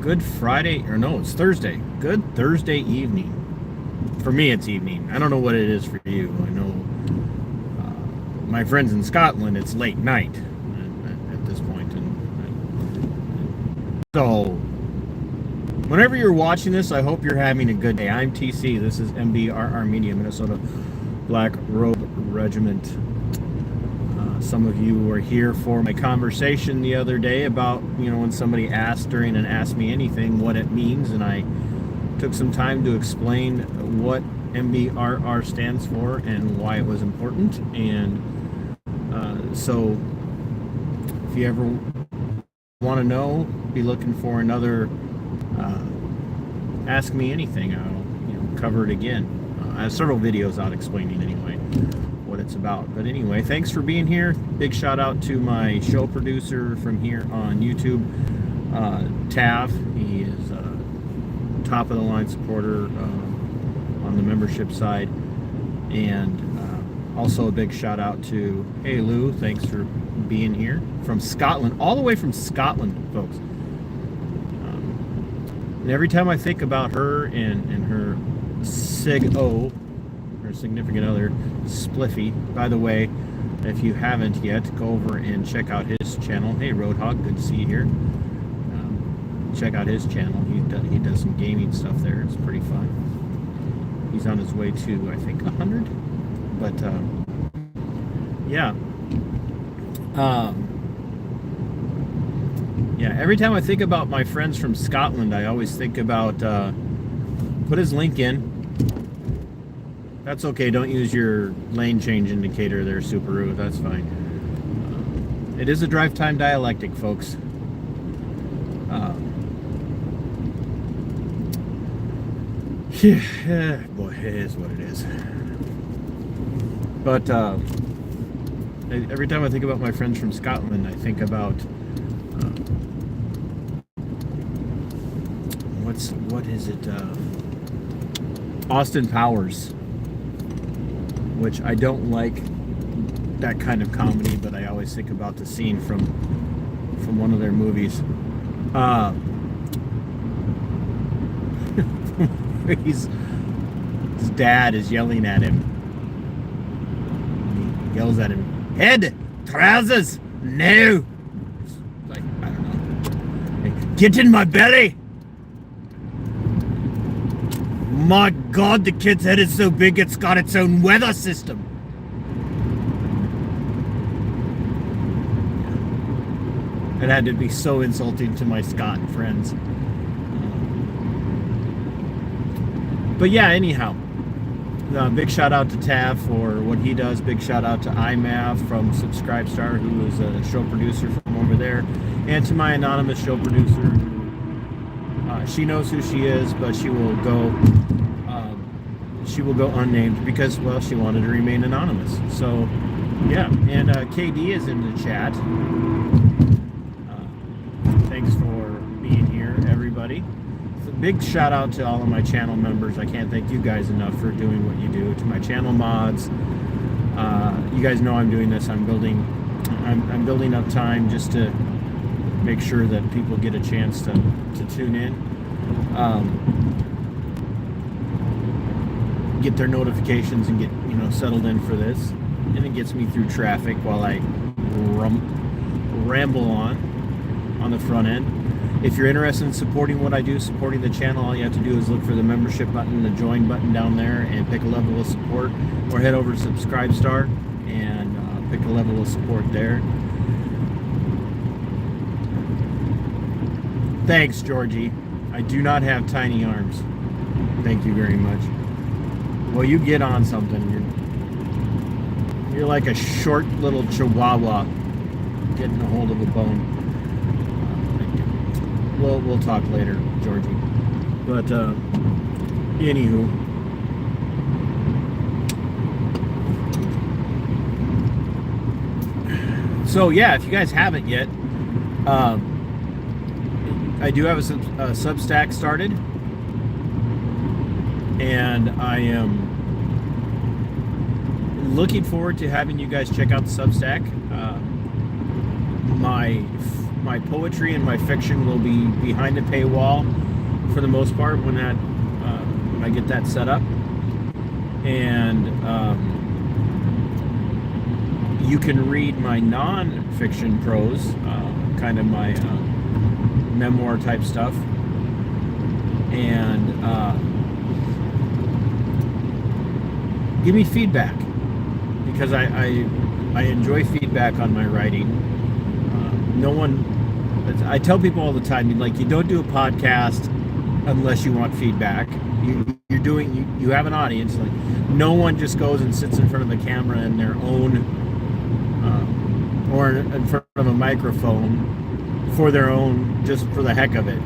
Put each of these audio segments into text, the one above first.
Good Friday, or no, it's Thursday. Good Thursday evening. For me, it's evening. I don't know what it is for you. I know my friends in Scotland, it's late night at this point. And so, whenever you're watching this, I hope you're having a good day. I'm TC. This is MBRR Media, Minnesota Black Robe Regiment. Some of you were here for my conversation the other day about, when somebody asked during an Ask Me Anything what it means, and I took some time to explain what MBRR stands for and why it was important. And so if you ever want to know, be looking for another Ask Me Anything. I'll cover it again. I have several videos out explaining anyway what it's about. But anyway, thanks for being here. Big shout out to my show producer from here on YouTube, Tav. He is a top of the line supporter on the membership side. And also a big shout out to, hey Lou, thanks for being here from Scotland, all the way from Scotland, folks. And every time I think about her and her her significant other, Spliffy. By the way, if you haven't yet, go over and check out his channel. Hey Roadhog, good to see you here. Check out his channel. He does some gaming stuff there. It's pretty fun. He's on his way to, I think, 100. But yeah. Every time I think about my friends from Scotland, I always think about put his link in. That's okay. Don't use your lane change indicator there, Subaru. That's fine. It is a drive time dialectic, folks. Boy, it is what it is. But every time I think about my friends from Scotland, I think about what is it? Austin Powers. Which I don't like that kind of comedy, but I always think about the scene from one of their movies. His dad is yelling at him. He yells at him, "Head, trousers, no!" Like, I don't know. "Get in my belly!" My God, the kid's head is so big it's got its own weather system. It had to be so insulting to my Scot friends. But yeah, anyhow, big shout out to Tav for what he does. Big shout out to iMav from Subscribestar, who is a show producer from over there, and to my anonymous show producer. She knows who she is, but she will go unnamed because, well, she wanted to remain anonymous. So, yeah. And KD is in the chat. Thanks for being here, everybody. So big shout out to all of my channel members. I can't thank you guys enough for doing what you do. To my channel mods, you guys know I'm doing this. I'm building up time just to make sure that people get a chance to tune in, get their notifications and get settled in for this, and it gets me through traffic while I ramble on the front end. If you're interested in supporting what I do, supporting the channel, all you have to do is look for the membership button, the join button down there, and pick a level of support, or head over to Subscribestar and pick a level of support there. Thanks, Georgie. I do not have tiny arms. Thank you very much. Well, you get on something. You're like a short little chihuahua getting a hold of a bone. We'll talk later, Georgie. But anywho, so yeah, if you guys haven't yet, I do have a Substack started, and I am looking forward to having you guys check out the Substack. my poetry and my fiction will be behind a paywall for the most part when I get that set up. And you can read my non-fiction prose, kind of my memoir type stuff, and give me feedback, because I enjoy feedback on my writing. No one, I tell people all the time, like, you don't do a podcast unless you want feedback. You have an audience. Like, no one just goes and sits in front of the camera in their own or in front of a microphone for their own, just for the heck of it.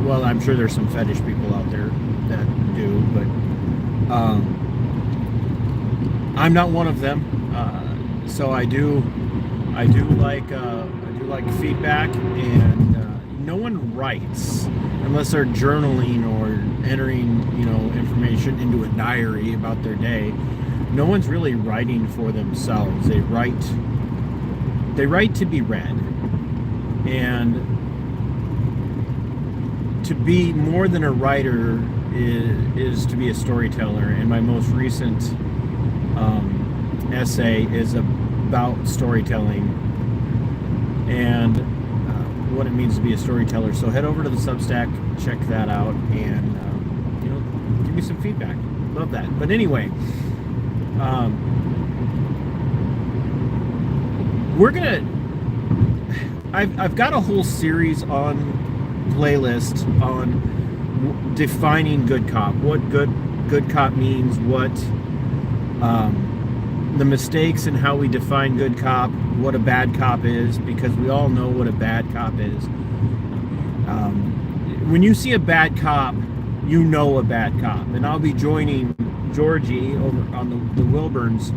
Well, I'm sure there's some fetish people out there that do, but I'm not one of them. So I do like feedback, and no one writes unless they're journaling or entering, information into a diary about their day. No one's really writing for themselves. They write to be read. And to be more than a writer is to be a storyteller. And my most recent essay is about storytelling and what it means to be a storyteller. So head over to the Substack, check that out, and give me some feedback. Love that. But anyway, we're gonna. I've got a whole series on playlist on defining good cop, what good cop means, what the mistakes and how we define good cop, what a bad cop is, because we all know what a bad cop is. When you see a bad cop, you know a bad cop. And I'll be joining Georgie over on the Wilburns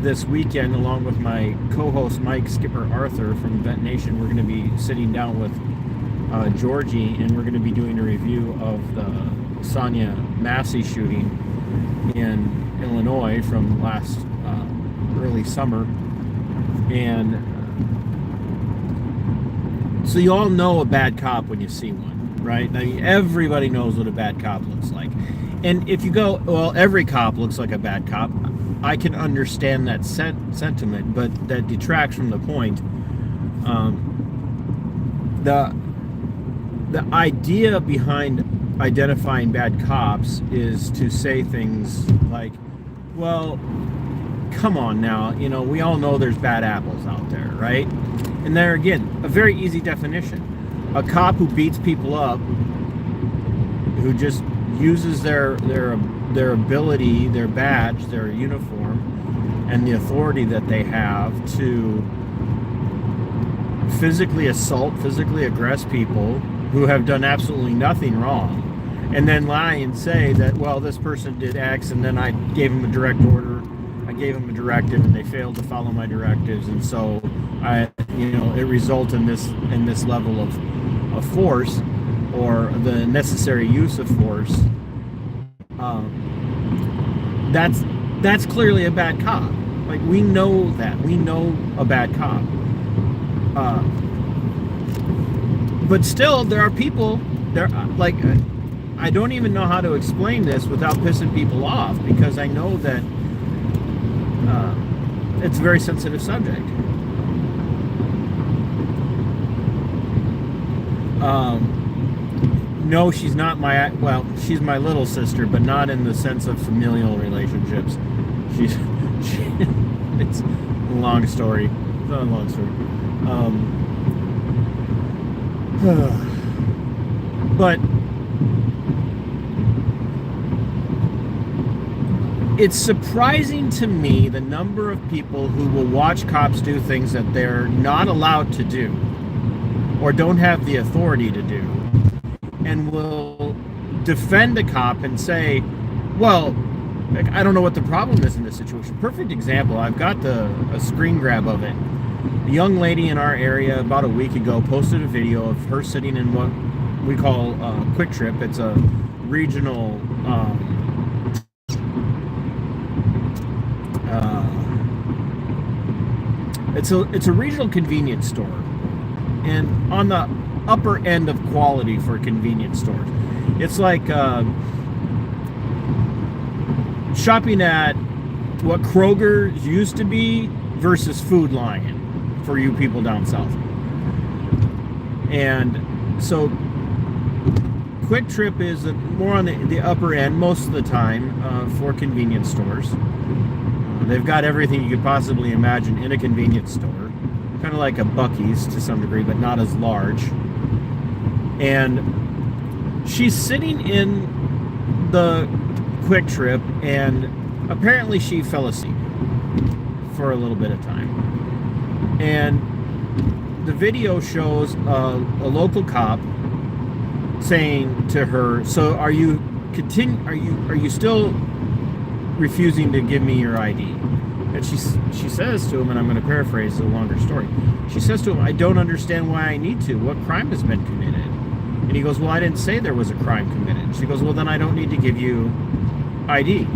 this weekend, along with my co-host Mike Skipper Arthur from Vent Nation. We're going to be sitting down with Georgie, and we're going to be doing a review of the Sonia Massey shooting in Illinois from last early summer. And so you all know a bad cop when you see one, right? I mean, everybody knows what a bad cop looks like. And if you go, well, every cop looks like a bad cop, I can understand that sentiment, but that detracts from the point. The idea behind identifying bad cops is to say things like, well, come on now, we all know there's bad apples out there, right? And there again, a very easy definition. A cop who beats people up, who just uses their ability, their badge, their uniform, and the authority that they have to physically assault, physically aggress people who have done absolutely nothing wrong, and then lie and say that, well, this person did X, and then I gave them a direct order, I gave them a directive, and they failed to follow my directives, and so it results in this level of force, or the necessary use of force. That's clearly a bad cop. Like, we know that. We know a bad cop. But still, there are people, I don't even know how to explain this without pissing people off, because I know that it's a very sensitive subject. No, she's not she's my little sister, but not in the sense of familial relationships. It's a long story. It's not a long story. But it's surprising to me the number of people who will watch cops do things that they're not allowed to do or don't have the authority to do, and will defend a cop and say, well, I don't know what the problem is in this situation. Perfect example. I've got a screen grab of it. A young lady in our area about a week ago posted a video of her sitting in what we call Quick Trip. It's a regional It's a regional convenience store, and on the upper end of quality for convenience stores. It's like shopping at what Kroger used to be versus Food Lion for you people down south. And so Quick Trip is more on the upper end most of the time for convenience stores. They've got everything you could possibly imagine in a convenience store, kind of like a Buc-ee's to some degree, but not as large. And she's sitting in the Quick Trip, and apparently she fell asleep for a little bit of time. And the video shows a local cop saying to her, "So are you still refusing to give me your ID?" And she says to him, and I'm going to paraphrase the longer story. She says to him, "I don't understand why I need to. What crime has been committed?" And he goes, "Well, I didn't say there was a crime committed." She goes, "Well, then I don't need to give you ID."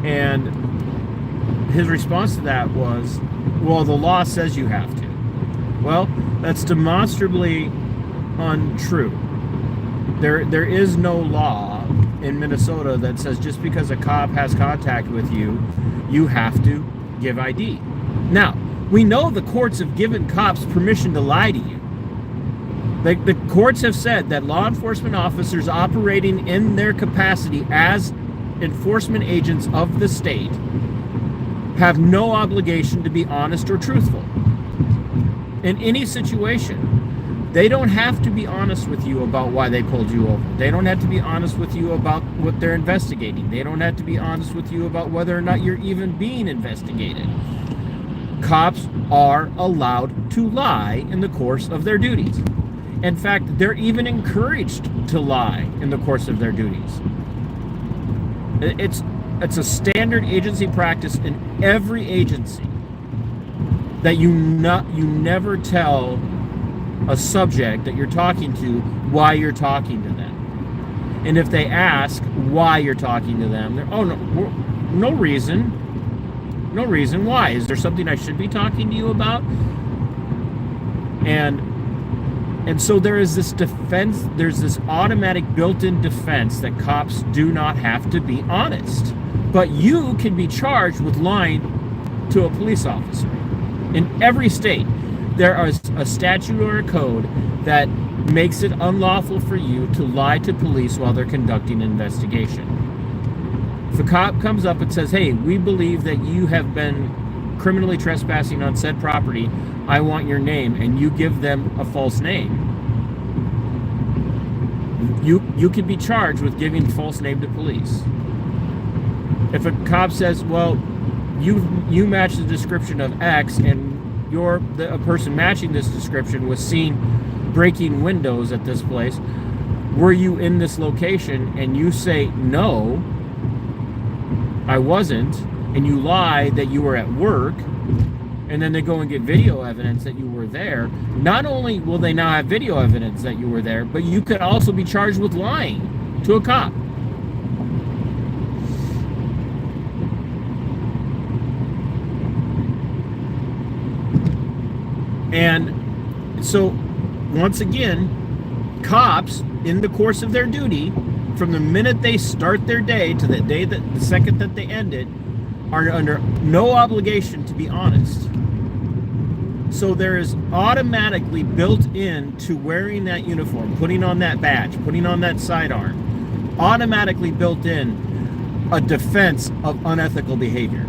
And his response to that was, "Well, the law says you have to." Well, that's demonstrably untrue. There is no law in Minnesota that says just because a cop has contact with you, you have to give ID. Now, we know the courts have given cops permission to lie to you. The courts have said that law enforcement officers operating in their capacity as enforcement agents of the state have no obligation to be honest or truthful. In any situation, they don't have to be honest with you about why they pulled you over. They don't have to be honest with you about what they're investigating. They don't have to be honest with you about whether or not you're even being investigated. Cops are allowed to lie in the course of their duties. In fact, they're even encouraged to lie in the course of their duties. It's a standard agency practice in every agency that you never tell a subject that you're talking to why you're talking to them. And if they ask why you're talking to them, they're, "Oh, no reason. No reason. Why? Is there something I should be talking to you about?" And so there is this defense, there's this automatic built-in defense that cops do not have to be honest. But you can be charged with lying to a police officer. In every state, there is a statute or a code that makes it unlawful for you to lie to police while they're conducting an investigation. If a cop comes up and says, "Hey, we believe that you have been criminally trespassing on said property, I want your name," and you give them a false name, you can be charged with giving false name to police. If a cop says, "Well, you match the description of X, and a person matching this description was seen breaking windows at this place. Were you in this location?" And you say, "No, I wasn't," and you lie that you were at work, and then they go and get video evidence that you were there, not only will they now have video evidence that you were there, but you could also be charged with lying to a cop. And so, once again, cops, in the course of their duty, from the minute they start their day to the second that they end it, are under no obligation to be honest. So there is automatically built into wearing that uniform, putting on that badge, putting on that sidearm, automatically built in a defense of unethical behavior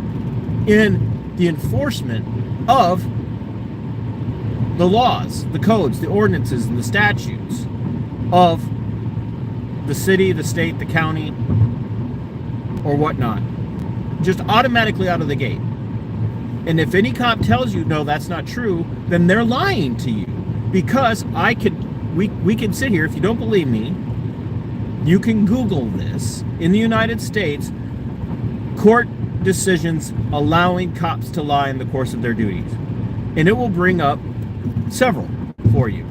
in the enforcement of the laws, the codes, the ordinances, and the statutes of the city, the state, the county, or whatnot. Just automatically out of the gate. And if any cop tells you, "No, that's not true," then they're lying to you. Because we can sit here, if you don't believe me, you can Google this. In the United States, court decisions allowing cops to lie in the course of their duties. And it will bring up several for you.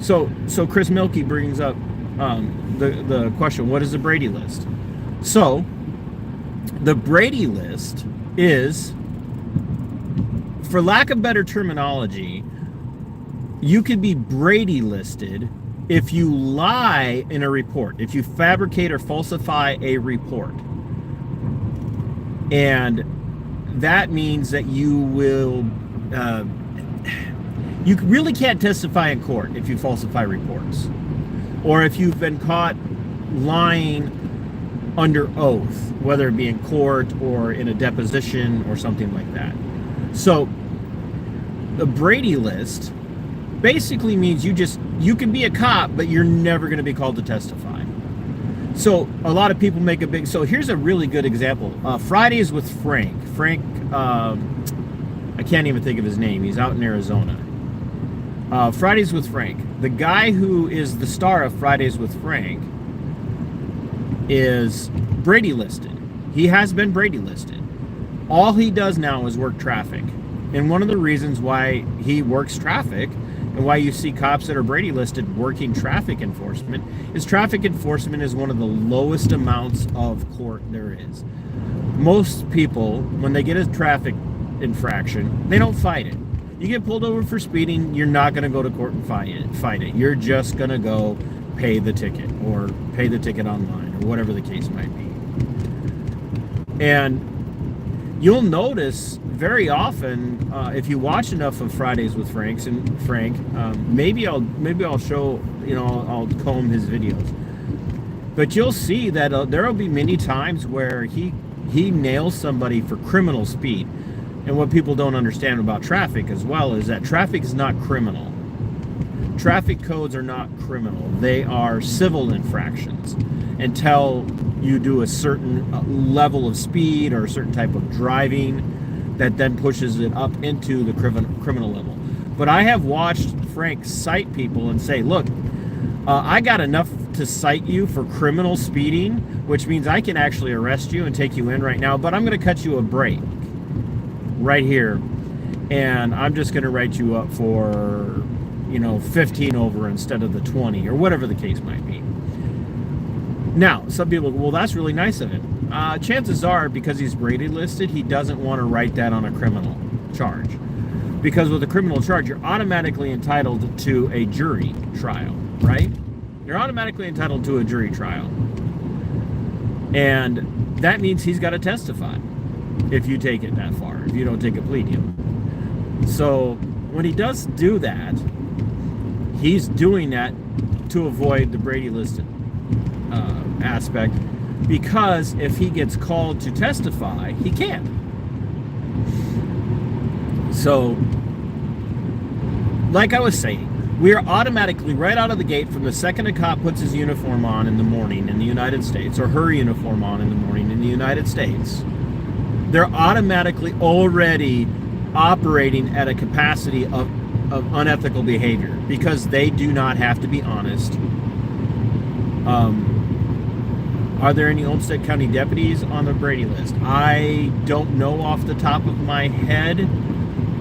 So Chris Milkey brings up the question, what is the Brady list? So the Brady list is, for lack of better terminology, you could be Brady listed if you lie in a report, if you fabricate or falsify a report. And that means that you will, you really can't testify in court if you falsify reports, or if you've been caught lying under oath, whether it be in court or in a deposition or something like that. So the Brady list basically means you can be a cop, but you're never going to be called to testify. So a lot of people make a big, so here's a really good example. Fridays with Frank. I can't even think of his name. He's out in Arizona. Fridays with Frank. The guy who is the star of Fridays with Frank is Brady listed. He has been Brady listed. All he does now is work traffic. And one of the reasons why he works traffic and why you see cops that are Brady listed working traffic enforcement is traffic enforcement is one of the lowest amounts of court there is. Most people, when they get a traffic infraction, they don't fight it. You get pulled over for speeding, you're not going to go to court and fight it. You're just going to go pay the ticket or pay the ticket online or whatever the case might be. And you'll notice very often, if you watch enough of Fridays with Frank, maybe I'll show, I'll comb his videos. But you'll see that there will be many times where he nails somebody for criminal speed. And what people don't understand about traffic as well is that traffic is not criminal. Traffic codes are not criminal. They are civil infractions until you do a certain level of speed or a certain type of driving that then pushes it up into the criminal level. But I have watched Frank cite people and say, look, I got enough to cite you for criminal speeding, which means I can actually arrest you and take you in right now, but I'm going to cut you a break right here, and I'm just going to write you up for 15 over instead of the 20 or whatever the case might be. Now, some people go, well, that's really nice of him. Chances are, because he's Brady listed, he doesn't want to write that on a criminal charge. Because with a criminal charge, you're automatically entitled to a jury trial, right? You're automatically entitled to a jury trial. And that means he's got to testify if you take it that far, if you don't take a plea deal. So when he does do that, he's doing that to avoid the Brady listed aspect, because if he gets called to testify, he can't. So, like I was saying, we are automatically, right out of the gate, from the second a cop puts his uniform on in the morning in the United States, or her uniform on in the morning in the United States, they're automatically already operating at a capacity of unethical behavior, because they do not have to be honest. Are there any Olmsted County deputies on the Brady list? I don't know off the top of my head.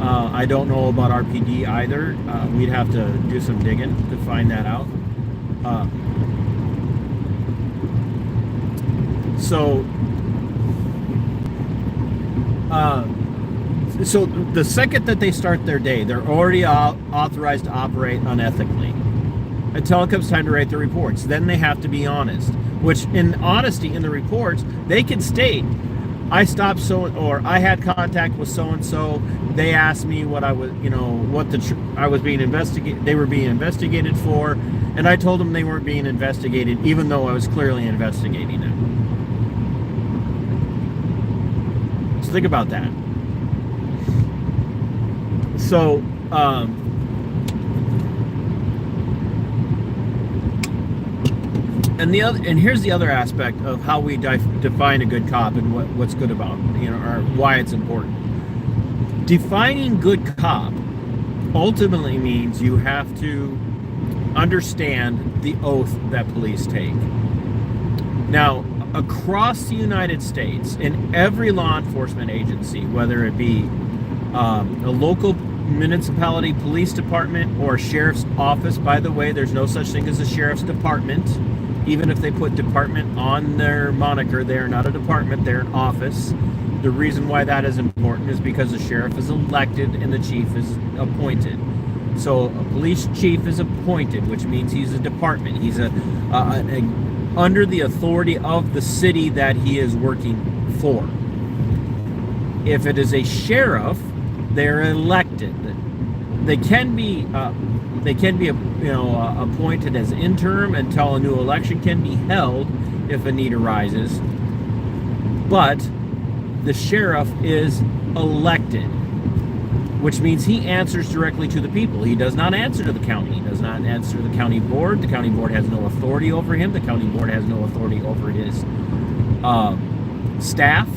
I don't know about RPD either. We'd have to do some digging to find that out. So the second that they start their day, they're already authorized to operate unethically until it comes time to write their reports. Then they have to be honest, which in honesty in the reports, they can state, I stopped or I had contact with so-and-so. They asked me what I was, I was being investigated. They were being investigated for, and I told them they weren't being investigated, even though I was clearly investigating them. So think about that. So, and here's the other aspect of how we define a good cop and what's good about, or why it's important. Defining good cop ultimately means you have to understand the oath that police take. Now, across the United States, in every law enforcement agency, whether it be a local municipality police department or a sheriff's office, by the way, there's no such thing as a sheriff's department. Even if they put department on their moniker, they're not a department, they're an office. The reason why that is important is because the sheriff is elected and the chief is appointed. So a police chief is appointed, which means he's a department. He's under the authority of the city that he is working for. If it is a sheriff, they're elected. They can be appointed as interim until a new election can be held if a need arises. But the sheriff is elected, which means he answers directly to the people. He does not answer to the county. He does not answer to the county board. The county board has no authority over him. The county board has no authority over his staff.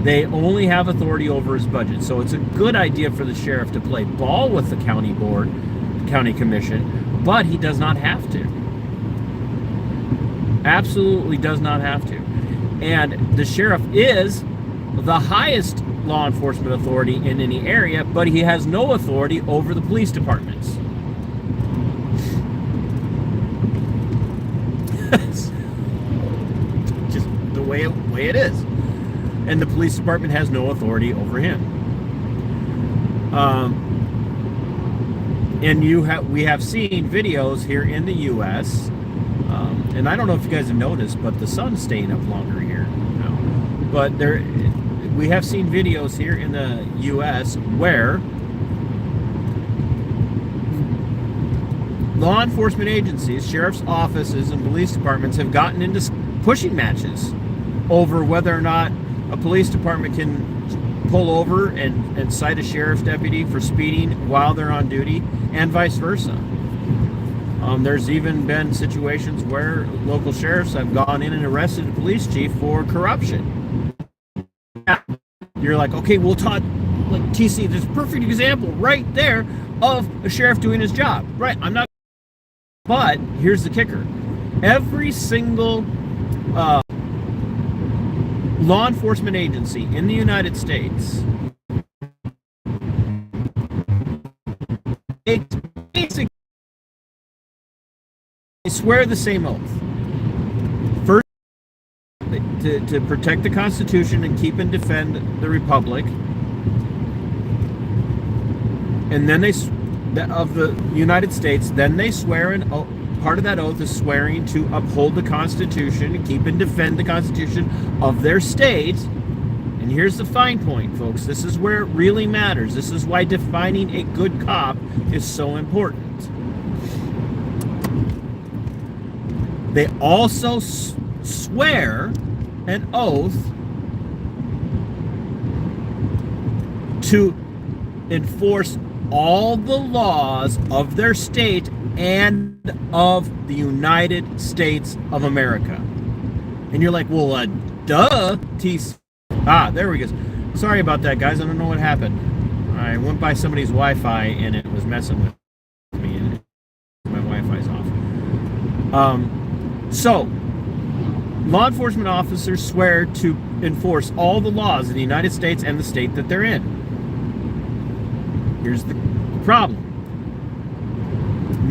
They only have authority over his budget. So it's a good idea for the sheriff to play ball with the county board, the county commission, but he does not have to. Absolutely does not have to. And the sheriff is the highest law enforcement authority in any area, but he has no authority over the police departments. Just the way it is. And the police department has no authority over him. And we have seen videos here in the U.S. And I don't know if you guys have noticed, but the sun's staying up longer here now. But we have seen videos here in the U.S. where law enforcement agencies, sheriff's offices, and police departments have gotten into pushing matches over whether or not a police department can pull over and cite a sheriff's deputy for speeding while they're on duty, and vice versa. There's even been situations where local sheriffs have gone in and arrested a police chief for corruption. You're like, okay, we'll talk, like TC, there's a perfect example right there of a sheriff doing his job. Right, I'm not, but here's the kicker. Every single law enforcement agency in the United States basically swear the same oath. First, to protect the Constitution and keep and defend the Republic, and then of the United States, then they swear an oath. Part of that oath is swearing to uphold the Constitution and keep and defend the Constitution of their state. And here's the fine point, folks. This is where it really matters. This is why defining a good cop is so important. They also swear an oath to enforce all the laws of their state and of the United States of America. And you're like, well, duh, there we go. Sorry about that, guys. I don't know what happened. I went by somebody's Wi-Fi and it was messing with me, and my Wi-Fi's off. So, law enforcement officers swear to enforce all the laws in the United States and the state that they're in. Here's the problem.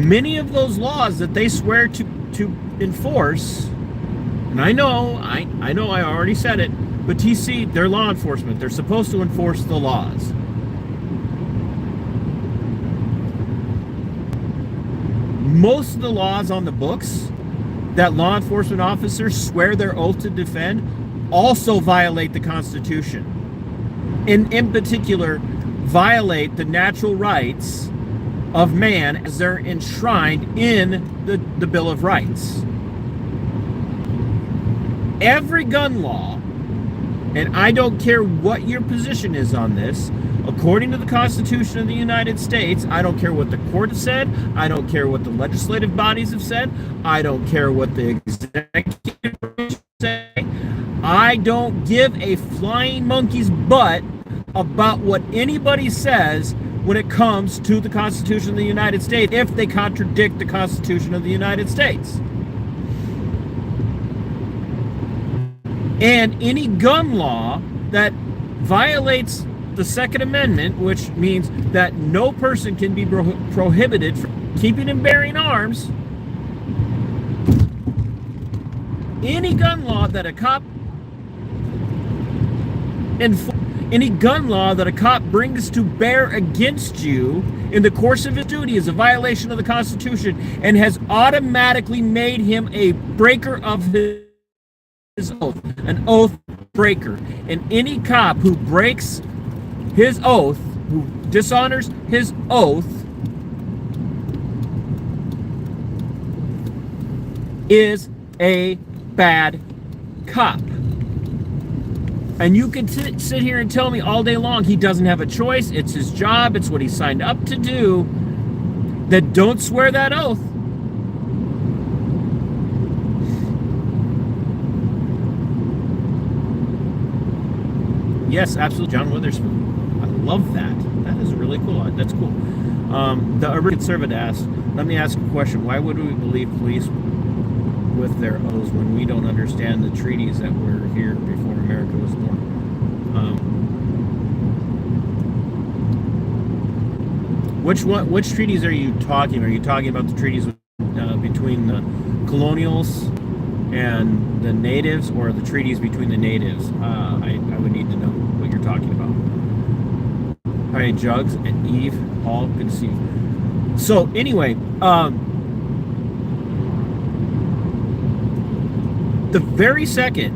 Many of those laws that they swear to enforce, and I know I already said it, but TC, they're law enforcement. They're supposed to enforce the laws. Most of the laws on the books that law enforcement officers swear their oath to defend also violate the Constitution. And in particular, violate the natural rights of man as they're enshrined in the Bill of Rights. Every gun law, and I don't care what your position is on this, according to the Constitution of the United States, I don't care what the court has said, I don't care what the legislative bodies have said, I don't care what the executive say, I don't give a flying monkey's butt about what anybody says when it comes to the Constitution of the United States if they contradict the Constitution of the United States. And any gun law that violates the Second Amendment, which means that no person can be prohibited from keeping and bearing arms, any gun law that a cop enforce any gun law that a cop brings to bear against you in the course of his duty is a violation of the Constitution and has automatically made him a breaker of his oath, an oath breaker. And any cop who breaks his oath, who dishonors his oath, is a bad cop. And you can sit here and tell me all day long he doesn't have a choice, it's his job, it's what he signed up to do, then don't swear that oath. Yes, absolutely, John Witherspoon. I love that. That is really cool. That's cool. The urban conservative asked, let me ask a question. Why would we believe police with their oaths when we don't understand the treaties that were here before America was born? Which treaties are you talking about? Are you talking about the treaties between the colonials and the natives, or the treaties between the natives? I would need to know what you're talking about. Hi, Jugs and Eve, Paul, good to see you. So anyway, the very second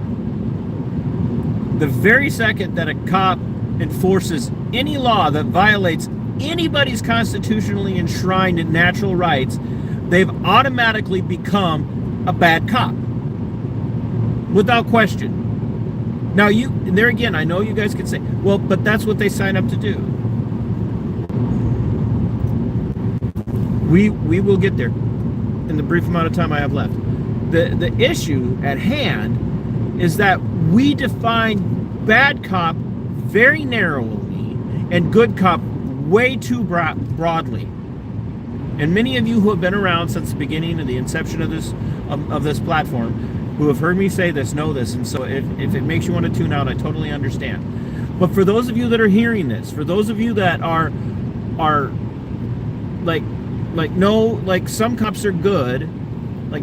that a cop enforces any law that violates anybody's constitutionally enshrined natural rights, they've automatically become a bad cop. Without question. Now, there again, I know you guys could say, well, but that's what they sign up to do. We will get there in the brief amount of time I have left. The issue at hand is that we define bad cop very narrowly and good cop way too broadly. And many of you who have been around since the beginning of the inception of this platform, who have heard me say this, know this. And so if it makes you want to tune out, I totally understand. But for those of you that are hearing this, for those of you that are like some cops are good, like,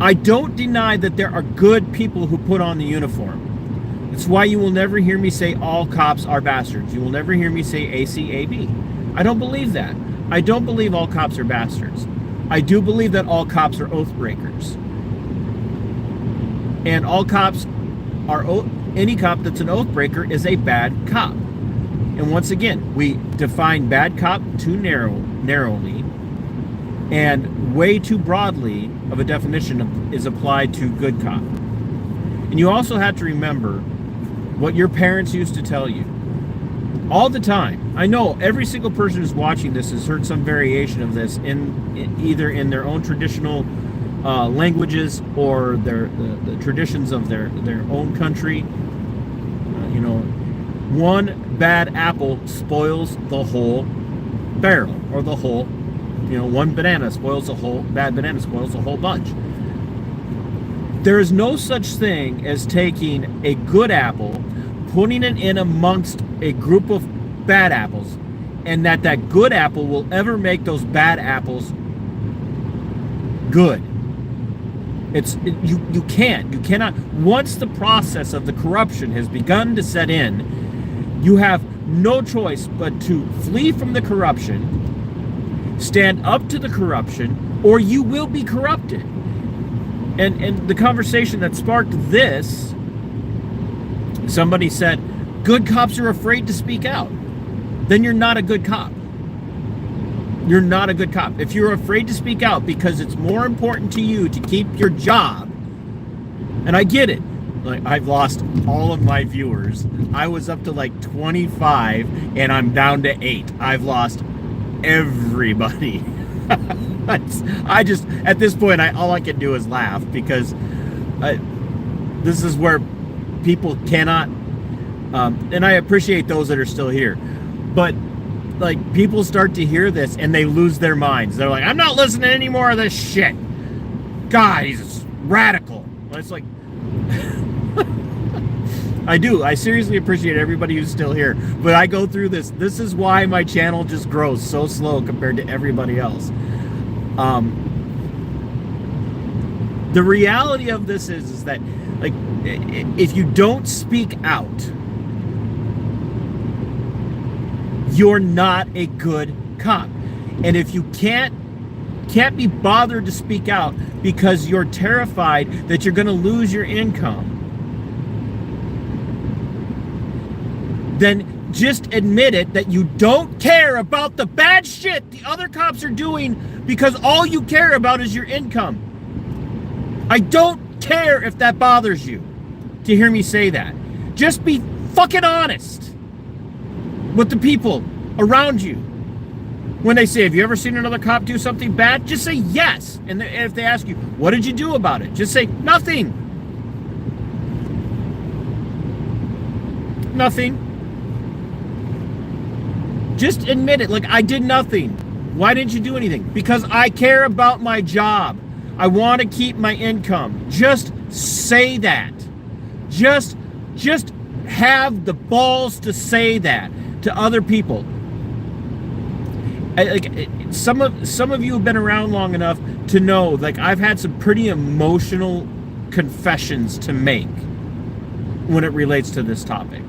I don't deny that there are good people who put on the uniform. It's why you will never hear me say all cops are bastards. You will never hear me say ACAB. I don't believe that. I don't believe all cops are bastards. I do believe that all cops are oath breakers. And all cops are, any cop that's an oath breaker is a bad cop. And once again, we define bad cop too narrowly, and way too broadly of a definition is applied to good cop. And you also have to remember what your parents used to tell you all the time. I know every single person who's watching this has heard some variation of this either in their own traditional languages or the traditions of their own country. One bad apple spoils the whole barrel, or the whole, one banana spoils the whole, bad banana spoils the whole bunch. There is no such thing as taking a good apple, putting it in amongst a group of bad apples, and that good apple will ever make those bad apples good. You cannot. Once the process of the corruption has begun to set in, you have no choice but to flee from the corruption, stand up to the corruption, or you will be corrupted. And the conversation that sparked this, somebody said, good cops are afraid to speak out. Then you're not a good cop. You're not a good cop. If you're afraid to speak out because it's more important to you to keep your job, and I get it. Like, I've lost all of my viewers. I was up to like 25 and I'm down to 8. I've lost everybody. I just, at this point, all I can do is laugh, because this is where people cannot, and I appreciate those that are still here, but like, people start to hear this and they lose their minds. They're like, I'm not listening to any more of this shit. God, he's radical. Well, it's like, I seriously appreciate everybody who's still here, but I go through this. This is why my channel just grows so slow compared to everybody else. The reality of this is that, like, if you don't speak out, you're not a good cop. And if you can't be bothered to speak out because you're terrified that you're going to lose your income, then just admit it, that you don't care about the bad shit the other cops are doing because all you care about is your income. I don't care if that bothers you to hear me say that. Just be fucking honest with the people around you. When they say, have you ever seen another cop do something bad? Just say yes. And if they ask you, what did you do about it? Just say, nothing. Nothing. Just admit it. Like, I did nothing. Why didn't you do anything? Because I care about my job. I want to keep my income. Just say that. Just have the balls to say that to other people. Like, some of you have been around long enough to know, like, I've had some pretty emotional confessions to make when it relates to this topic.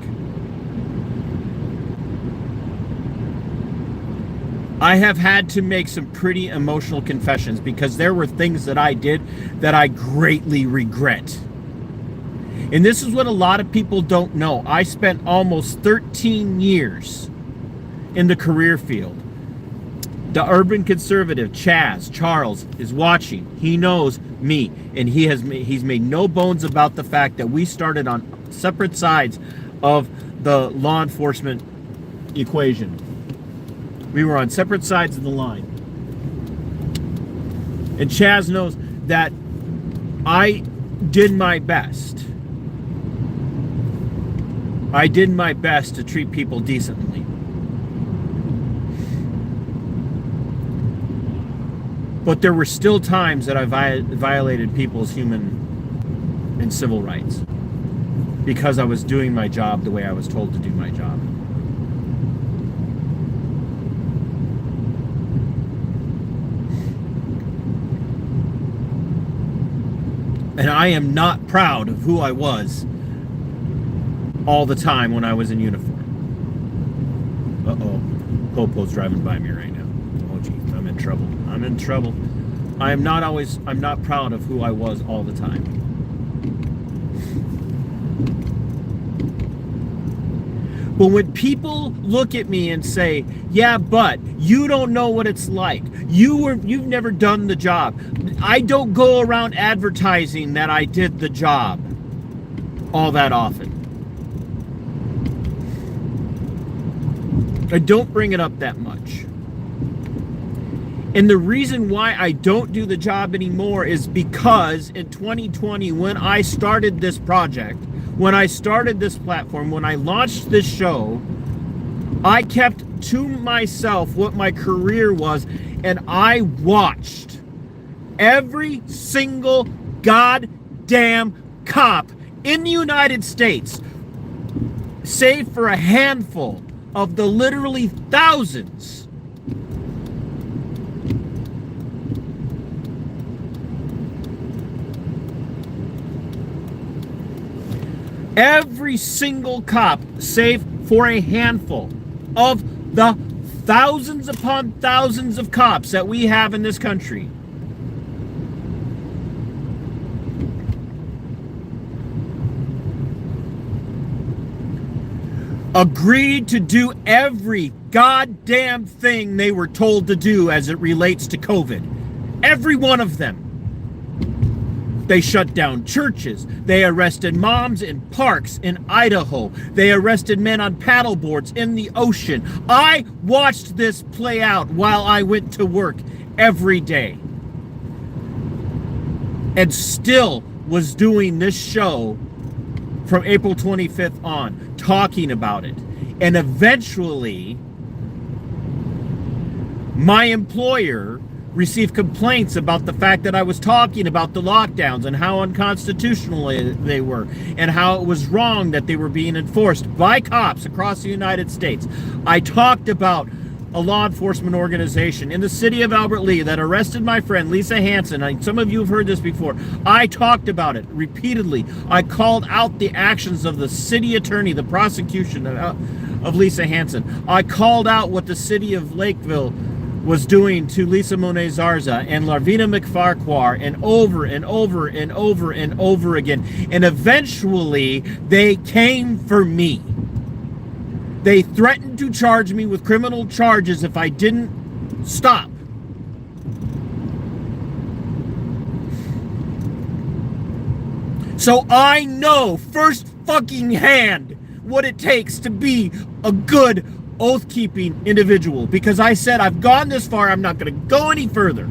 I have had to make some pretty emotional confessions because there were things that I did that I greatly regret. And this is what a lot of people don't know. I spent almost 13 years in the career field. The urban conservative, Charles, is watching. He knows me, and he's made no bones about the fact that we started on separate sides of the law enforcement equation. We were on separate sides of the line. And Chaz knows that I did my best. I did my best to treat people decently. But there were still times that I violated people's human and civil rights because I was doing my job the way I was told to do my job. And I am not proud of who I was all the time when I was in uniform. Uh-oh. Popo's driving by me right now. Oh, geez, I'm in trouble. I'm in trouble. I'm not proud of who I was all the time. But when people look at me and say, yeah, but you don't know what it's like. You've never done the job. I don't go around advertising that I did the job all that often. I don't bring it up that much. And the reason why I don't do the job anymore is because in 2020, when I started this project, when I started this platform, when I launched this show, I kept to myself what my career was, and I watched every single goddamn cop in the United States, save for a handful of the literally thousands every single cop, save for a handful of the thousands upon thousands of cops that we have in this country, agreed to do every goddamn thing they were told to do as it relates to COVID. Every one of them. They shut down churches. They arrested moms in parks in Idaho. They arrested men on paddleboards in the ocean. I watched this play out while I went to work every day. And still was doing this show from April 25th on, talking about it. And eventually, my employer received complaints about the fact that I was talking about the lockdowns and how unconstitutional they were and how it was wrong that they were being enforced by cops across the United States. I talked about a law enforcement organization in the city of Albert Lea that arrested my friend Lisa Hansen. Some of you have heard this before. I talked about it repeatedly. I called out the actions of the city attorney, the prosecution, of Lisa Hanson. I called out what the city of Lakeville was doing to Lisa Monet Zarza and Larvina McFarquhar, and over and over and over and over again. And eventually they came for me. They threatened to charge me with criminal charges if I didn't stop. So I know first fucking hand what it takes to be a good oath-keeping individual, because I said I've gone this far, I'm not going to go any further.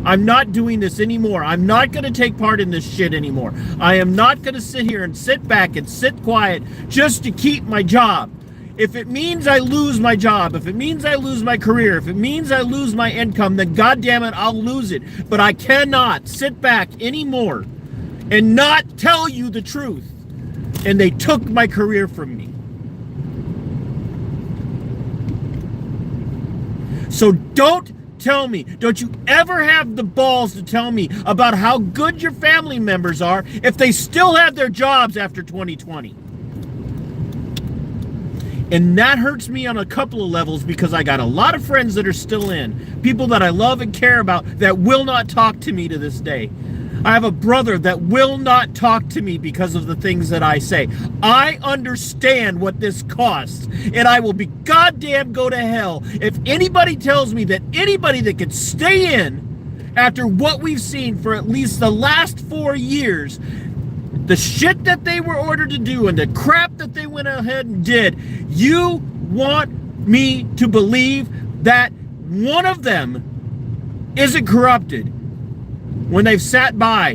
I'm not doing this anymore. I'm not going to take part in this shit anymore. I am not going to sit here and sit back and sit quiet just to keep my job. If it means I lose my job, if it means I lose my career, if it means I lose my income, then goddamn it, I'll lose it. But I cannot sit back anymore and not tell you the truth. And they took my career from me. So don't tell me, don't you ever have the balls to tell me about how good your family members are if they still have their jobs after 2020. And that hurts me on a couple of levels, because I got a lot of friends that are still in, people that I love and care about, that will not talk to me to this day. I have a brother that will not talk to me because of the things that I say. I understand what this costs, and I will be goddamn go to hell if anybody tells me that anybody that could stay in after what we've seen for at least the last 4 years, the shit that they were ordered to do and the crap that they went ahead and did, you want me to believe that one of them isn't corrupted when they've sat by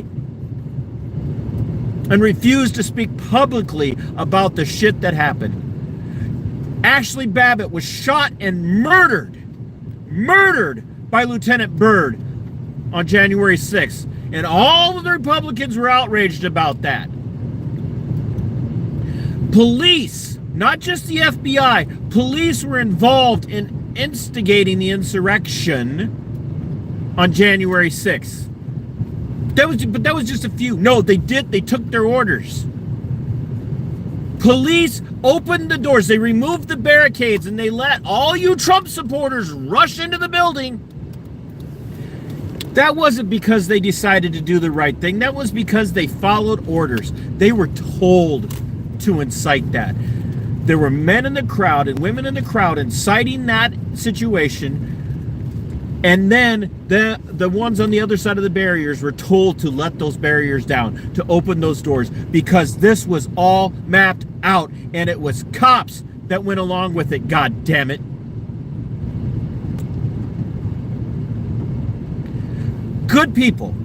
and refused to speak publicly about the shit that happened. Ashley Babbitt was shot and murdered by Lieutenant Byrd on January 6th. And all of the Republicans were outraged about that. Police, not just the FBI, police were involved in instigating the insurrection on January 6th. But that was just a few. No, they took their orders. Police opened the doors, they removed the barricades, and they let all you Trump supporters rush into the building. That wasn't because they decided to do the right thing. That was because they followed orders. They were told to incite that. There were men in the crowd and women in the crowd inciting that situation. And then the ones on the other side of the barriers were told to let those barriers down, to open those doors, because this was all mapped out, and it was cops that went along with it, god damn it. Good people.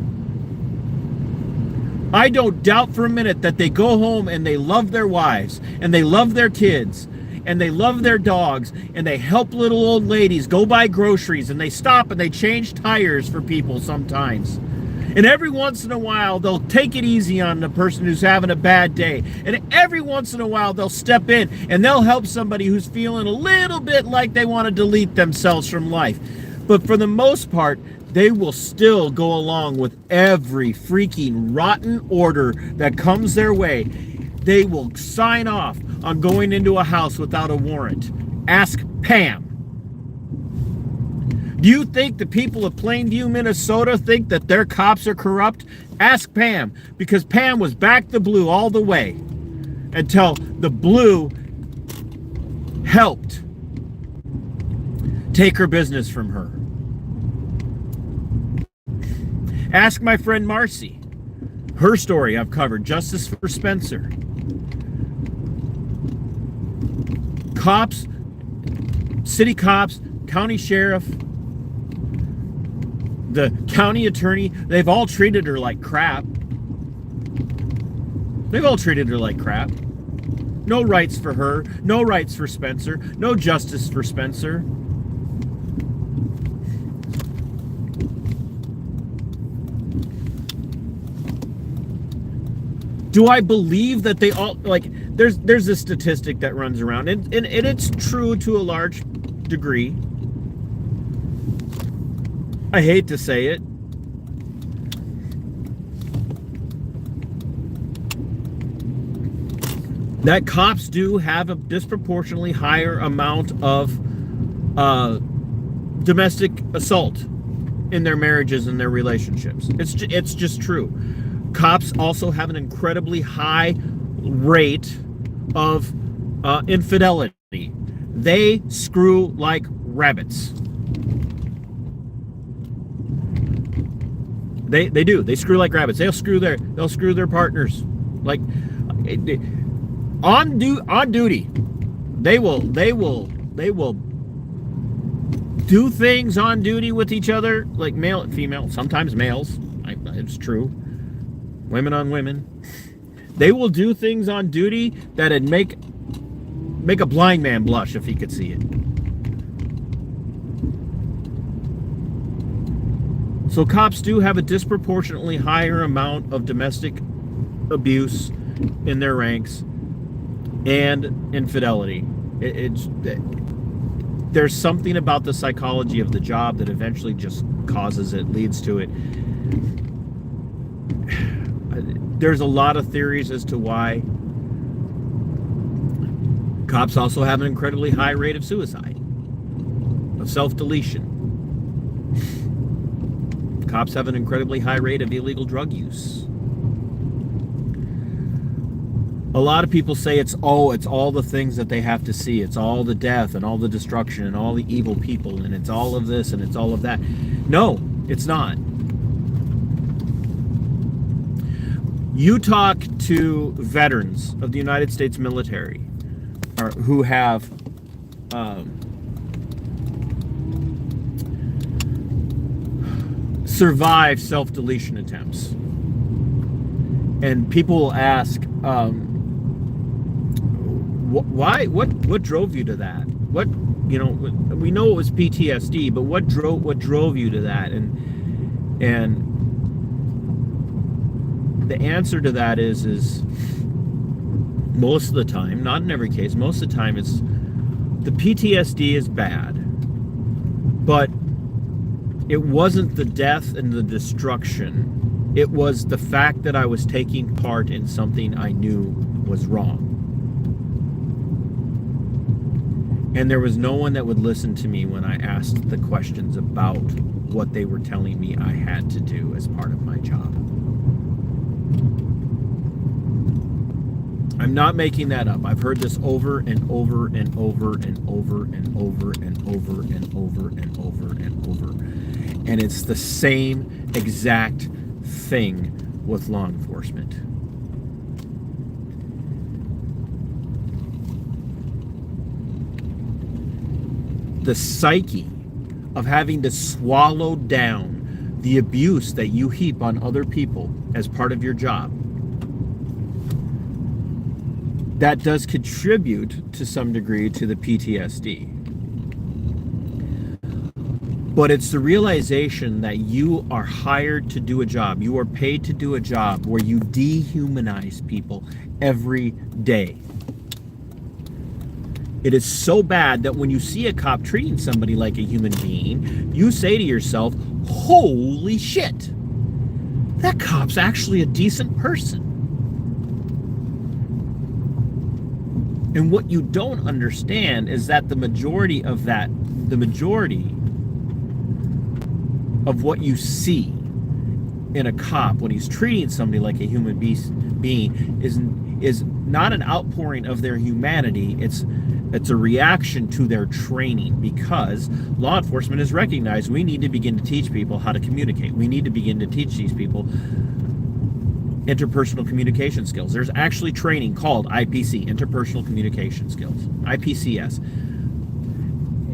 I don't doubt for a minute that they go home and they love their wives, and they love their kids, and they love their dogs, and they help little old ladies go buy groceries, and they stop and they change tires for people sometimes. And every once in a while, they'll take it easy on the person who's having a bad day. And every once in a while, they'll step in and they'll help somebody who's feeling a little bit like they want to delete themselves from life. But for the most part, they will still go along with every freaking rotten order that comes their way. They will sign off on going into a house without a warrant. Ask Pam. Do you think the people of Plainview, Minnesota think that their cops are corrupt? Ask Pam, because Pam was back the blue all the way until the blue helped take her business from her. Ask my friend Marcy. Her story I've covered, Justice for Spencer. Cops, city cops, county sheriff, the county attorney, they've all treated her like crap. They've all treated her like crap. No rights for her, no rights for Spencer, no justice for Spencer. Do I believe that they all, like, there's a statistic that runs around, and it's true to a large degree. I hate to say it. that cops do have a disproportionately higher amount of domestic assault in their marriages and their relationships. It's just true. Cops also have an incredibly high rate of infidelity. They screw like rabbits. They do. They screw like rabbits. They'll screw their partners. Like on duty. They will do things on duty with each other, like male and female, sometimes males. It's true. Women on women. They will do things on duty that'd make a blind man blush if he could see it. So cops do have a disproportionately higher amount of domestic abuse in their ranks and infidelity. There's something about the psychology of the job that eventually just causes it, leads to it. There's a lot of theories as to why. Cops also have an incredibly high rate of suicide, of self-deletion. Cops have an incredibly high rate of illegal drug use. A lot of people say it's all the things that they have to see. It's all the death and all the destruction and all the evil people and it's all of this and it's all of that. No, it's not. You talk to veterans of the United States military who have survived self-deletion attempts. And people will ask, what drove you to that? We know it was PTSD, but what drove you to that? And the answer to that is most of the time, not in every case, most of the time it's the PTSD is bad, but it wasn't the death and the destruction. It was the fact that I was taking part in something I knew was wrong. And there was no one that would listen to me when I asked the questions about what they were telling me I had to do as part of my job. I'm not making that up. I've heard this over and over and over and over and over and over and over and over and over. And it's the same exact thing with law enforcement. The psyche of having to swallow down the abuse that you heap on other people as part of your job, that does contribute to some degree to the PTSD. But it's the realization that you are hired to do a job, you are paid to do a job where you dehumanize people every day. It is so bad that when you see a cop treating somebody like a human being, you say to yourself, holy shit, that cop's actually a decent person. And what you don't understand is that the majority of what you see in a cop when he's treating somebody like a human being is not an outpouring of their humanity. It's a reaction to their training, because law enforcement has recognized we need to begin to teach people how to communicate. We need to begin to teach these people interpersonal communication skills. There's actually training called IPC, interpersonal communication skills, IPCS.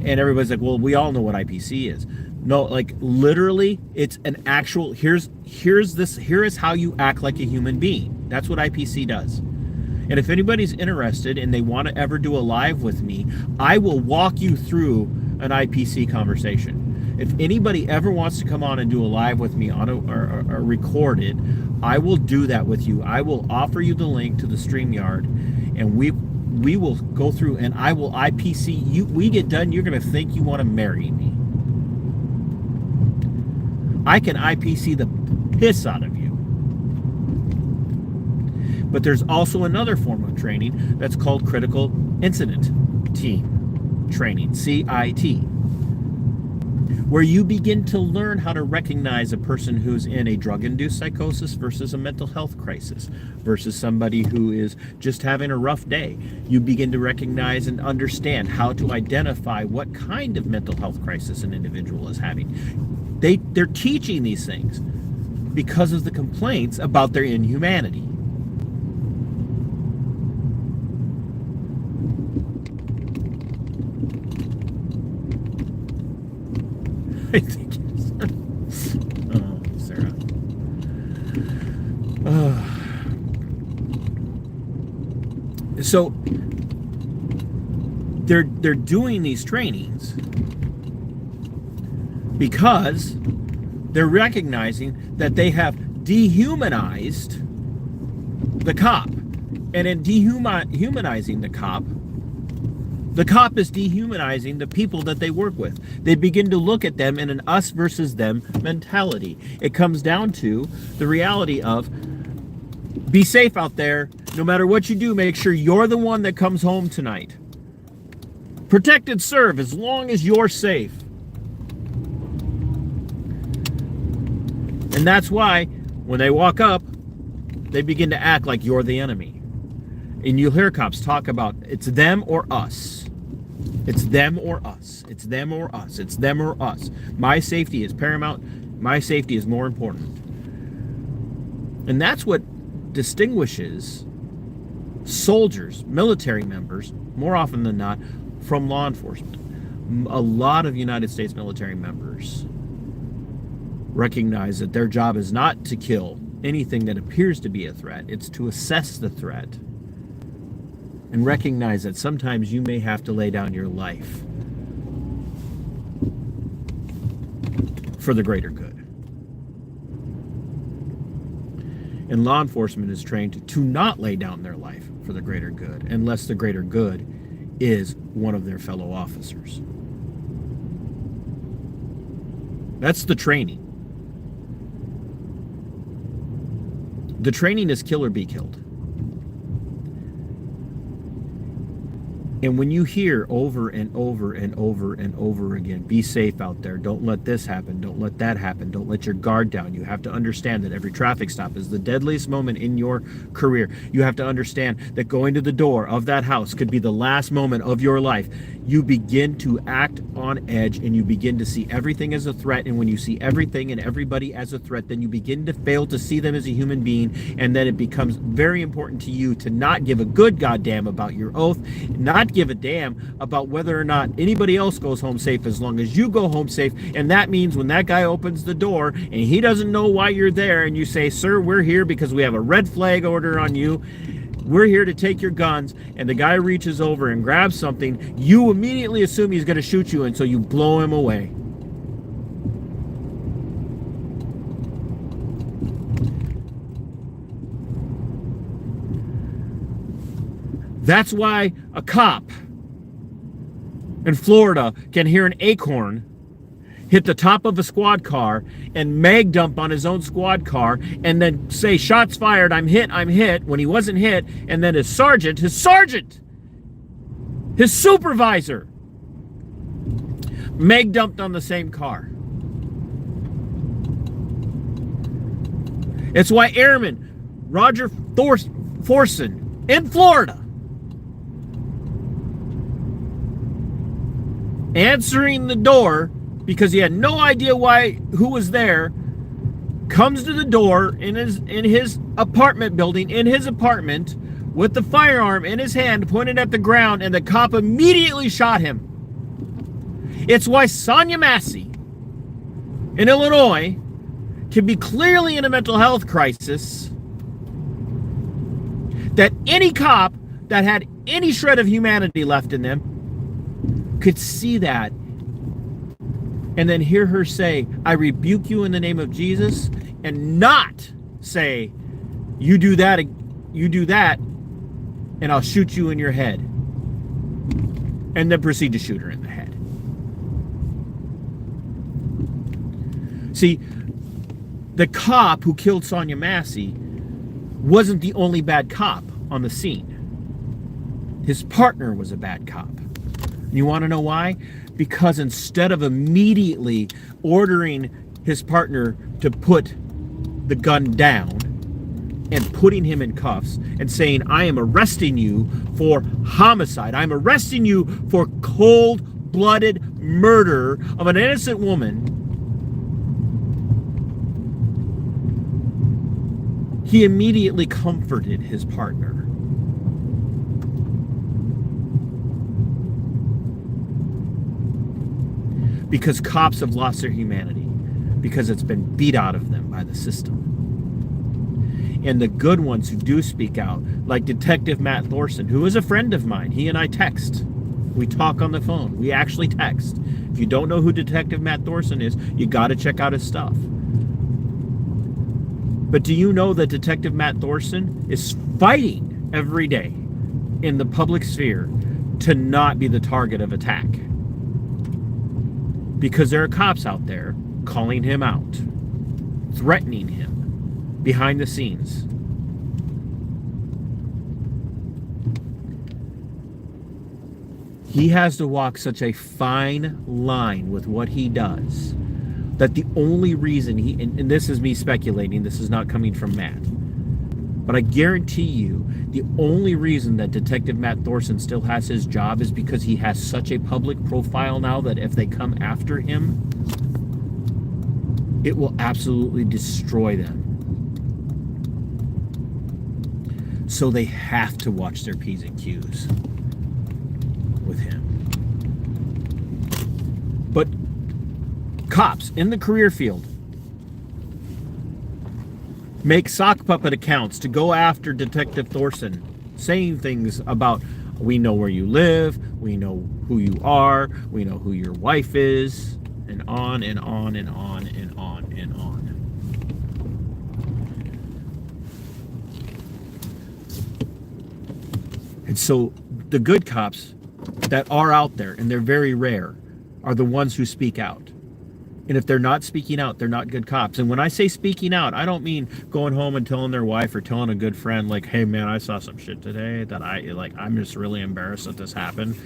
And everybody's like, well, we all know what IPC is. No, like literally, it's an actual, here is how you act like a human being. That's what IPC does. And if anybody's interested and they want to ever do a live with me, I will walk you through an IPC conversation. If anybody ever wants to come on and do a live with me on or recorded, I will do that with you. I will offer you the link to the StreamYard, and we will go through and I will IPC you. We get done, you're going to think you want to marry me. I can IPC the piss out of you. But there's also another form of training that's called critical incident team training, CIT, where you begin to learn how to recognize a person who's in a drug-induced psychosis versus a mental health crisis versus somebody who is just having a rough day. You begin to recognize and understand how to identify what kind of mental health crisis an individual is having. They're teaching these things because of the complaints about their inhumanity. I think it's... Oh, Sarah. So they're doing these trainings because they're recognizing that they have dehumanized the cop. And in dehumanizing the cop is dehumanizing the people that they work with. They begin to look at them in an us versus them mentality. It comes down to the reality of, be safe out there. No matter what you do, make sure you're the one that comes home tonight. Protect and serve as long as you're safe. And that's why when they walk up, they begin to act like you're the enemy. And you'll hear cops talk about, it's them or us. It's them or us. It's them or us. It's them or us. My safety is paramount. My safety is more important. And that's what distinguishes soldiers, military members, more often than not, from law enforcement. A lot of United States military members recognize that their job is not to kill anything that appears to be a threat. It's to assess the threat and recognize that sometimes you may have to lay down your life for the greater good. And law enforcement is trained to not lay down their life for the greater good, unless the greater good is one of their fellow officers. That's the training. The training is kill or be killed. And when you hear over and over and over and over again, be safe out there, don't let this happen, don't let that happen, don't let your guard down. You have to understand that every traffic stop is the deadliest moment in your career. You have to understand that going to the door of that house could be the last moment of your life. You begin to act on edge and you begin to see everything as a threat. And when you see everything and everybody as a threat, then you begin to fail to see them as a human being. And then it becomes very important to you to not give a good goddamn about your oath, not give a damn about whether or not anybody else goes home safe as long as you go home safe. And that means when that guy opens the door and he doesn't know why you're there and you say, sir, we're here because we have a red flag order on you. We're here to take your guns, and the guy reaches over and grabs something, you immediately assume he's going to shoot you, and so you blow him away. That's why a cop in Florida can hear an acorn hit the top of a squad car and mag dump on his own squad car and then say, shots fired, I'm hit, when he wasn't hit, and then his supervisor mag dumped on the same car. It's why Airman Roger Thorson in Florida, answering the door because he had no idea who was there, comes to the door in his apartment building, in his apartment, with the firearm in his hand pointed at the ground, and the cop immediately shot him. It's why Sonia Massey in Illinois can be clearly in a mental health crisis, that any cop that had any shred of humanity left in them could see that and then hear her say, I rebuke you in the name of Jesus, and not say, you do that, and I'll shoot you in your head. And then proceed to shoot her in the head. See, the cop who killed Sonia Massey wasn't the only bad cop on the scene. His partner was a bad cop. And you want to know why? Because instead of immediately ordering his partner to put the gun down and putting him in cuffs and saying, I am arresting you for homicide, I'm arresting you for cold-blooded murder of an innocent woman, he immediately comforted his partner. Because cops have lost their humanity, because it's been beat out of them by the system. And the good ones who do speak out, like Detective Matt Thorson, who is a friend of mine. He and I text. We talk on the phone. We actually text. If you don't know who Detective Matt Thorson is, you got to check out his stuff. But do you know that Detective Matt Thorson is fighting every day in the public sphere to not be the target of attack? Because there are cops out there calling him out, threatening him behind the scenes. He has to walk such a fine line with what he does that the only reason and this is me speculating, this is not coming from Matt, but I guarantee you the only reason that Detective Matt Thorson still has his job is because he has such a public profile now that if they come after him, it will absolutely destroy them. So they have to watch their P's and Q's with him. But cops in the career field make sock puppet accounts to go after Detective Thorson, saying things about, we know where you live, we know who you are, we know who your wife is, and on and on and on and on and on. And so the good cops that are out there, and they're very rare, are the ones who speak out. And if they're not speaking out, they're not good cops. And when I say speaking out, I don't mean going home and telling their wife or telling a good friend, like, hey man, I saw some shit today that I'm just really embarrassed that this happened.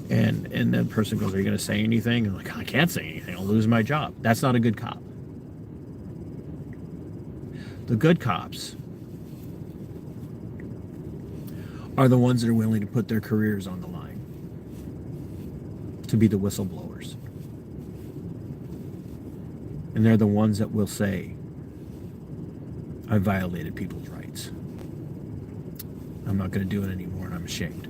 And the person goes, are you going to say anything? And like, I can't say anything. I'll lose my job. That's not a good cop. The good cops are the ones that are willing to put their careers on the line to be the whistleblowers. And they're the ones that will say, I violated people's rights. I'm not going to do it anymore, and I'm ashamed.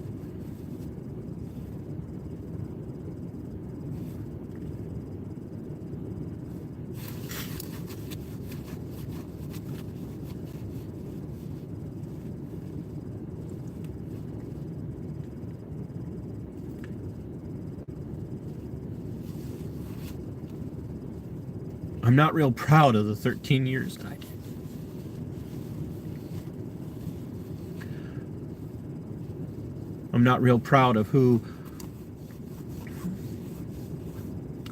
I'm not real proud of the 13 years that I did. I'm not real proud of who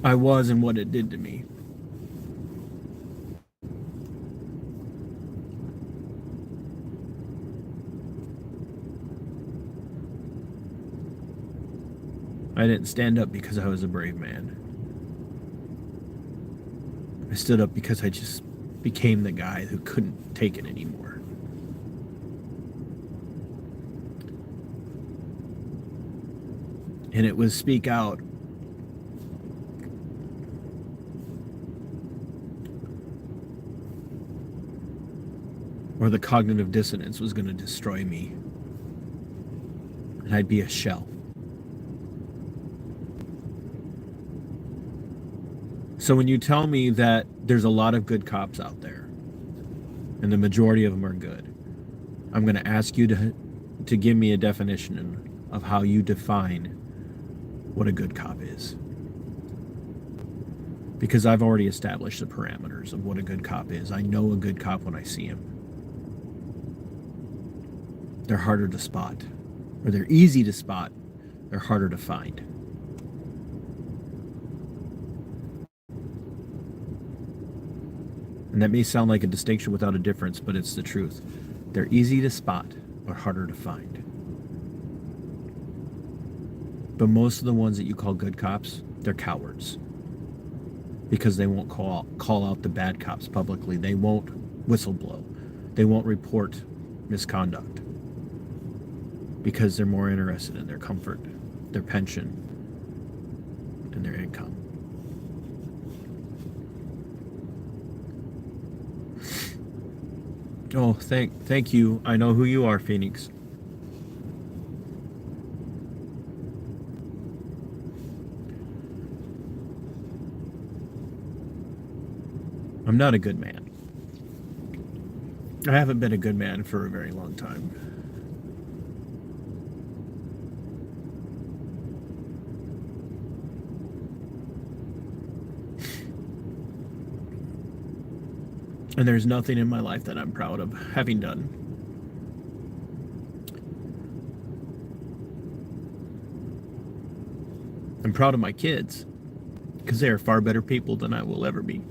I was and what it did to me. I didn't stand up because I was a brave man. I stood up because I just became the guy who couldn't take it anymore. And it was speak out. Or the cognitive dissonance was going to destroy me. And I'd be a shell. So when you tell me that there's a lot of good cops out there, and the majority of them are good, I'm going to ask you to give me a definition of how you define what a good cop is. Because I've already established the parameters of what a good cop is. I know a good cop when I see him. They're harder to spot. Or they're easy to spot. They're harder to find. And that may sound like a distinction without a difference, but it's the truth. They're easy to spot, but harder to find. But most of the ones that you call good cops, they're cowards. Because they won't call out the bad cops publicly. They won't whistleblow. They won't report misconduct. Because they're more interested in their comfort, their pension, and their income. Oh, thank you. I know who you are, Phoenix. I'm not a good man. I haven't been a good man for a very long time. And there's nothing in my life that I'm proud of having done. I'm proud of my kids because they are far better people than I will ever be.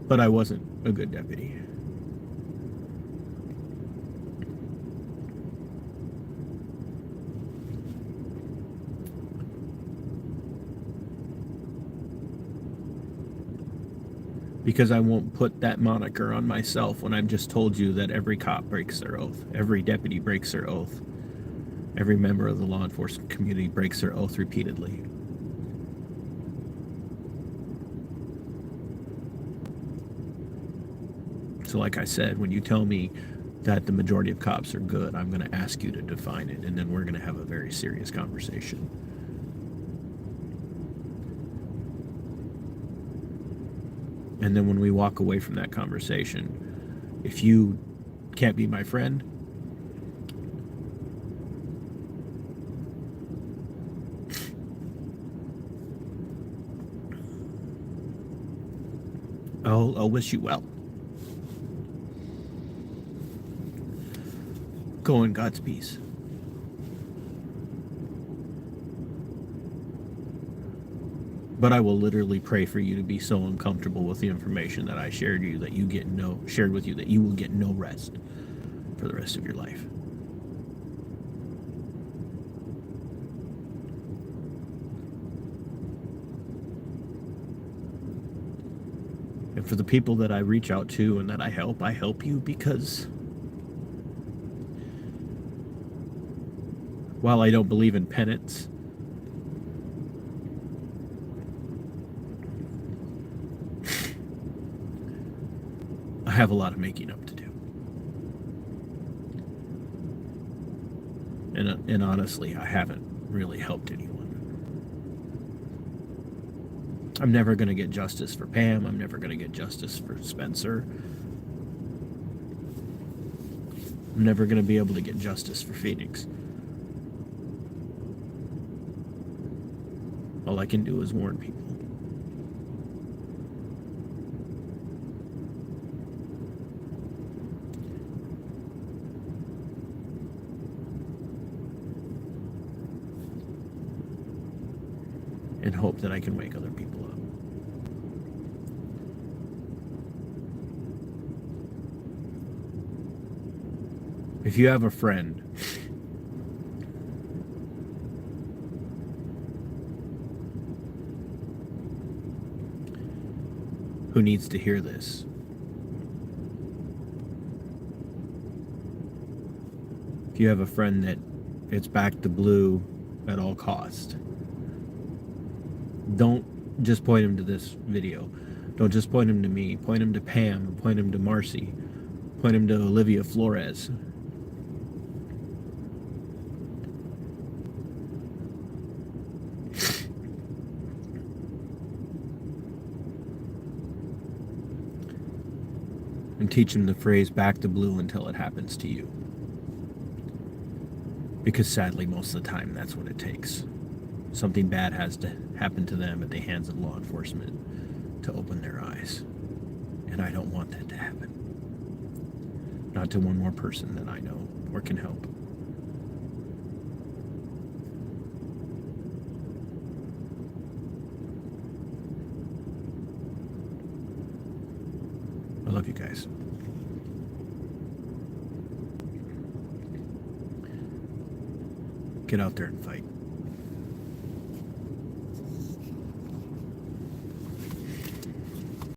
But I wasn't a good deputy. Because I won't put that moniker on myself when I've just told you that every cop breaks their oath. Every deputy breaks their oath. Every member of the law enforcement community breaks their oath repeatedly. So like I said, when you tell me that the majority of cops are good, I'm going to ask you to define it, and then we're going to have a very serious conversation. And then when we walk away from that conversation, if you can't be my friend, I'll wish you well. Go in God's peace. But I will literally pray for you to be so uncomfortable with the information that I shared with you that you will get no rest for the rest of your life. And for the people that I reach out to and that I help you because while I don't believe in penance, I have a lot of making up to do. And honestly, I haven't really helped anyone. I'm never going to get justice for Pam. I'm never going to get justice for Spencer. I'm never going to be able to get justice for Phoenix. All I can do is warn people. And hope that I can wake other people up. If you have a friend who needs to hear this, if you have a friend that it's back to blue at all cost, don't just point him to this video. Don't just point him to me. Point him to Pam. Point him to Marcy. Point him to Olivia Flores. And teach him the phrase back to blue until it happens to you. Because sadly, most of the time, that's what it takes. Something bad has to happen to them at the hands of law enforcement to open their eyes. And I don't want that to happen. Not to one more person that I know or can help. I love you guys. Get out there and fight.